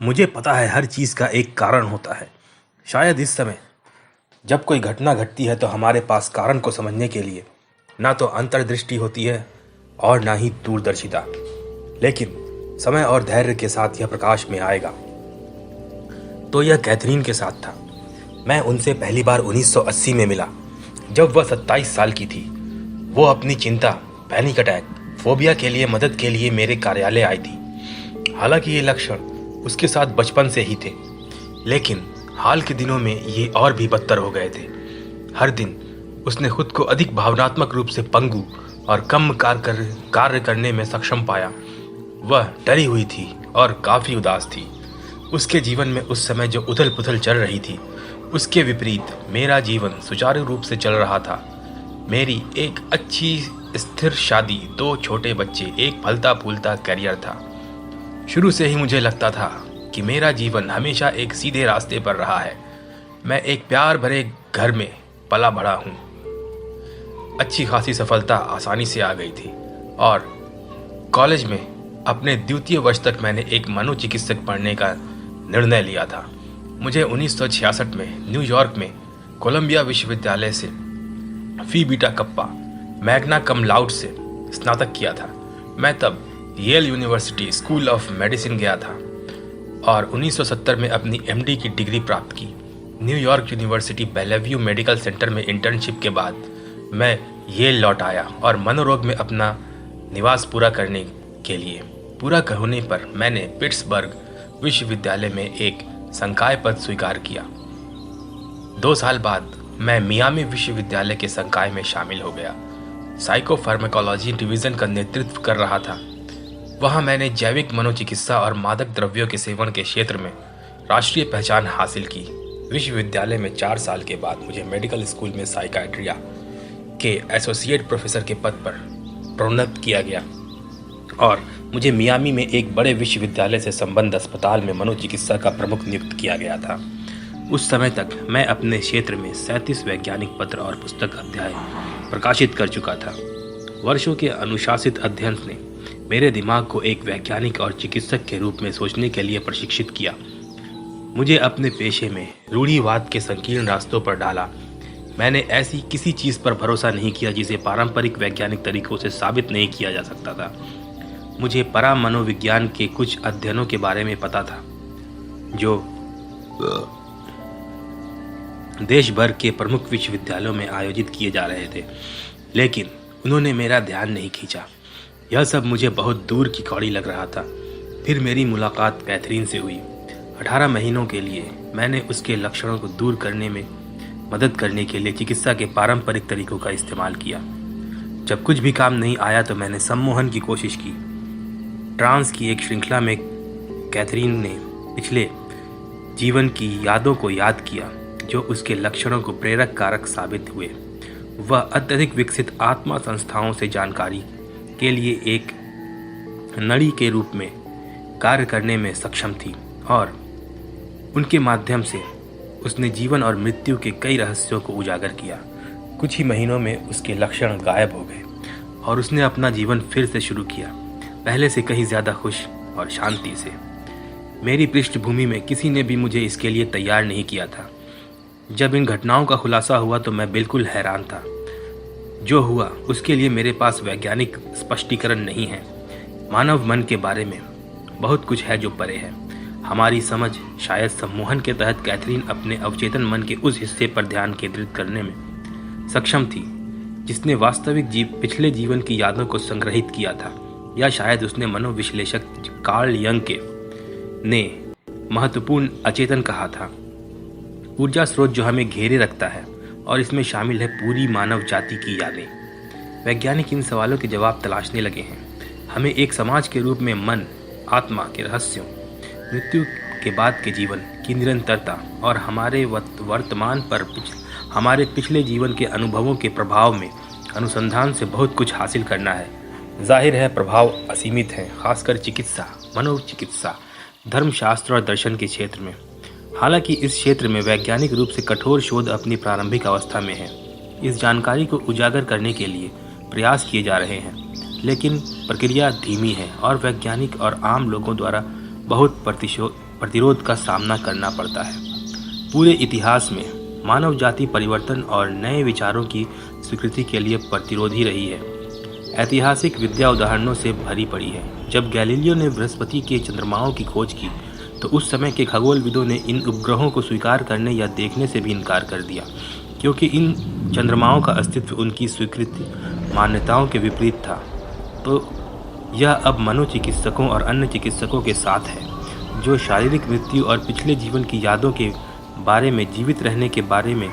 मुझे पता है हर चीज़ का एक कारण होता है। शायद इस समय जब कोई घटना घटती है तो हमारे पास कारण को समझने के लिए ना तो अंतर्दृष्टि होती है और ना ही दूरदर्शिता, लेकिन समय और धैर्य के साथ यह प्रकाश में आएगा। तो यह कैथरीन के साथ था। मैं उनसे पहली बार 1980 में मिला, जब वह 27 साल की थी। वो अपनी चिंता, पैनिक अटैक, फोबिया के लिए मदद के लिए मेरे कार्यालय आई थी। हालांकि ये लक्षण उसके साथ बचपन से ही थे, लेकिन हाल के दिनों में ये और भी बदतर हो गए थे। हर दिन उसने खुद को अधिक भावनात्मक रूप से पंगु और कम कार्य करने में सक्षम पाया। वह डरी हुई थी और काफी उदास थी। उसके जीवन में उस समय जो उथल पुथल चल रही थी, उसके विपरीत मेरा जीवन सुचारू रूप से चल रहा था। मेरी एक अच्छी स्थिर शादी, 2 छोटे बच्चे, एक फलता फूलता करियर था। शुरू से ही मुझे लगता था कि मेरा जीवन हमेशा एक सीधे रास्ते पर रहा है। मैं एक प्यार भरे घर में पला बढ़ा हूँ। अच्छी खासी सफलता आसानी से आ गई थी और कॉलेज में अपने द्वितीय वर्ष तक मैंने एक मनोचिकित्सक पढ़ने का निर्णय लिया था। मुझे 1966 में न्यूयॉर्क में कोलंबिया विश्वविद्यालय से phi beta kappa magna cum laude से स्नातक किया था। मैं तब Yale University School of Medicine गया था और 1970 में अपनी एमडी की डिग्री प्राप्त की। New York university Bellevue medical centre में इंटर्नशिप के बाद मैं येल लौट आया और मनोरोग में अपना निवास पूरा करने के लिए पूरा होने पर मैंने पिट्सबर्ग विश्वविद्यालय में एक संकाय पद स्वीकार किया। 2 साल बाद मैं मियामी विश्वविद्यालय के संकाय में शामिल हो गया। साइकोफार्माकोलॉजी डिवीजन का नेतृत्व कर रहा था। वहां मैंने जैविक मनोचिकित्सा और मादक द्रव्यों के सेवन के क्षेत्र में राष्ट्रीय पहचान हासिल की। विश्वविद्यालय में 4 साल के बाद मुझे मेडिकल स्कूल में साइकाट्रिया के एसोसिएट प्रोफेसर के पद पर प्रोन्नत किया गया और मुझे मियामी में एक बड़े विश्वविद्यालय से संबद्ध अस्पताल में मनोचिकित्सा का प्रमुख नियुक्त किया गया था। उस समय तक मैं अपने क्षेत्र में 37 वैज्ञानिक पत्र और पुस्तक अध्याय प्रकाशित कर चुका था। वर्षों के अनुशासित अध्ययन ने मेरे दिमाग को एक वैज्ञानिक और चिकित्सक के रूप में सोचने के लिए प्रशिक्षित किया। मुझे अपने पेशे में रूढ़िवाद के संकीर्ण रास्तों पर डाला। मैंने ऐसी किसी चीज़ पर भरोसा नहीं किया जिसे पारंपरिक वैज्ञानिक तरीकों से साबित नहीं किया जा सकता था। मुझे परामनोविज्ञान के कुछ अध्ययनों के बारे में पता था जो देश भर के प्रमुख विश्वविद्यालयों में आयोजित किए जा रहे थे, लेकिन उन्होंने मेरा ध्यान नहीं खींचा। यह सब मुझे बहुत दूर की कौड़ी लग रहा था। फिर मेरी मुलाकात कैथरीन से हुई। 18 महीनों के लिए मैंने उसके लक्षणों को दूर करने में मदद करने के लिए चिकित्सा के पारंपरिक तरीकों का इस्तेमाल किया। जब कुछ भी काम नहीं आया तो मैंने सम्मोहन की कोशिश की। ट्रांस की एक श्रृंखला में कैथरीन ने पिछले जीवन की यादों को याद किया जो उसके लक्षणों को प्रेरक कारक साबित हुए। वह अत्यधिक विकसित आत्मा संस्थाओं से जानकारी के लिए एक नड़ी के रूप में कार्य करने में सक्षम थी और उनके माध्यम से उसने जीवन और मृत्यु के कई रहस्यों को उजागर किया। कुछ ही महीनों में उसके लक्षण गायब हो गए और उसने अपना जीवन फिर से शुरू किया, पहले से कहीं ज़्यादा खुश और शांति से। मेरी पृष्ठभूमि में किसी ने भी मुझे इसके लिए तैयार नहीं किया था। जब इन घटनाओं का खुलासा हुआ तो मैं बिल्कुल हैरान था। जो हुआ उसके लिए मेरे पास वैज्ञानिक स्पष्टीकरण नहीं है। मानव मन के बारे में बहुत कुछ है जो परे है हमारी समझ। शायद सम्मोहन के तहत कैथरीन अपने अवचेतन मन के उस हिस्से पर ध्यान केंद्रित करने में सक्षम थी जिसने वास्तविक पिछले जीवन की यादों को संग्रहित किया था। या शायद उसने मनोविश्लेषक कार्ल यंग ने महत्वपूर्ण अचेतन कहा था, ऊर्जा स्रोत जो हमें घेरे रखता है, और इसमें शामिल है पूरी मानव जाति की यादें। वैज्ञानिक इन सवालों के जवाब तलाशने लगे हैं। हमें एक समाज के रूप में मन, आत्मा के रहस्यों, मृत्यु के बाद के जीवन की निरंतरता और हमारे वर्तमान पर हमारे पिछले जीवन के अनुभवों के प्रभाव में अनुसंधान से बहुत कुछ हासिल करना है। जाहिर है प्रभाव असीमित है, खासकर चिकित्सा, मनोचिकित्सा, धर्मशास्त्र और दर्शन के क्षेत्र में। हालांकि इस क्षेत्र में वैज्ञानिक रूप से कठोर शोध अपनी प्रारंभिक अवस्था में है। इस जानकारी को उजागर करने के लिए प्रयास किए जा रहे हैं, लेकिन प्रक्रिया धीमी है और वैज्ञानिक और आम लोगों द्वारा बहुत प्रतिरोध का सामना करना पड़ता है। पूरे इतिहास में मानव जाति परिवर्तन और नए विचारों की स्वीकृति के लिए प्रतिरोधी रही है। ऐतिहासिक विद्या उदाहरणों से भरी पड़ी है। जब गैलीलियो ने बृहस्पति के चंद्रमाओं की खोज की तो उस समय के खगोलविदों ने इन उपग्रहों को स्वीकार करने या देखने से भी इनकार कर दिया, क्योंकि इन चंद्रमाओं का अस्तित्व उनकी स्वीकृत मान्यताओं के विपरीत था। तो यह अब मनोचिकित्सकों और अन्य चिकित्सकों के साथ है, जो शारीरिक मृत्यु और पिछले जीवन की यादों के बारे में, जीवित रहने के बारे में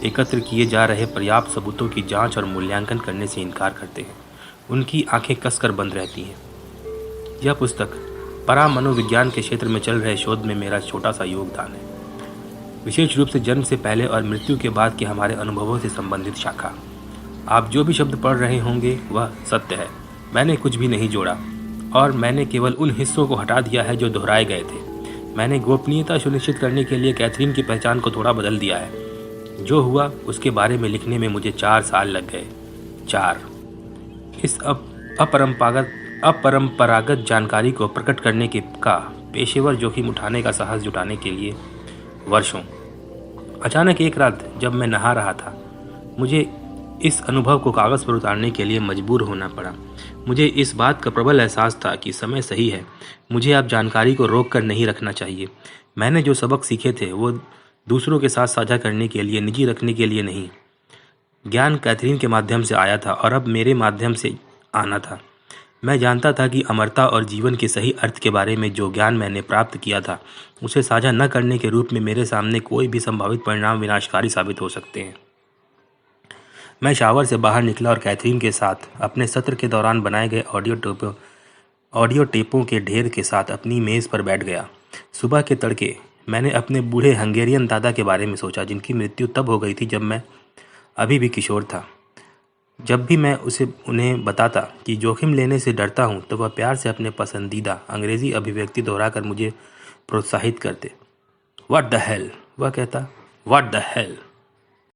एकत्र किए जा रहे पर्याप्त सबूतों की जांच और मूल्यांकन करने से इनकार करते हैं। उनकी आंखें कसकर बंद रहती हैं। यह पुस्तक परामनोविज्ञान के क्षेत्र में चल रहे शोध में मेरा छोटा सा योगदान है, विशेष रूप से जन्म से पहले और मृत्यु के बाद के हमारे अनुभवों से संबंधित शाखा। आप जो भी शब्द पढ़ रहे होंगे वह सत्य है। मैंने कुछ भी नहीं जोड़ा और मैंने केवल उन हिस्सों को हटा दिया है जो दोहराए गए थे। मैंने गोपनीयता सुनिश्चित करने के लिए कैथरीन की पहचान को थोड़ा बदल दिया है। जो हुआ उसके बारे में लिखने में मुझे 4 साल लग गए। 4 इस अपरंपरागत जानकारी को प्रकट करने का पेशेवर जोखिम उठाने का साहस जुटाने के लिए वर्षों। अचानक एक रात जब मैं नहा रहा था, मुझे इस अनुभव को कागज़ पर उतारने के लिए मजबूर होना पड़ा। मुझे इस बात का प्रबल एहसास था कि समय सही है। मुझे अब जानकारी को रोक कर नहीं रखना चाहिए। मैंने जो सबक सीखे थे वो दूसरों के साथ साझा करने के लिए, निजी रखने के लिए नहीं। ज्ञान कैथरीन के माध्यम से आया था और अब मेरे माध्यम से आना था। मैं जानता था कि अमरता और जीवन के सही अर्थ के बारे में जो ज्ञान मैंने प्राप्त किया था, उसे साझा न करने के रूप में मेरे सामने कोई भी संभावित परिणाम विनाशकारी साबित हो सकते हैं। मैं शावर से बाहर निकला और कैथरीन के साथ अपने सत्र के दौरान बनाए गए ऑडियो टेपों के ढेर के साथ अपनी मेज़ पर बैठ गया। सुबह के तड़के मैंने अपने बूढ़े हंगेरियन दादा के बारे में सोचा, जिनकी मृत्यु तब हो गई थी जब मैं अभी भी किशोर था। जब भी मैं उन्हें बताता कि जोखिम लेने से डरता हूँ, तो वह प्यार से अपने पसंदीदा अंग्रेजी अभिव्यक्ति दोहराकर मुझे प्रोत्साहित करते। व्हाट द हेल, वह कहता, व्हाट द हेल।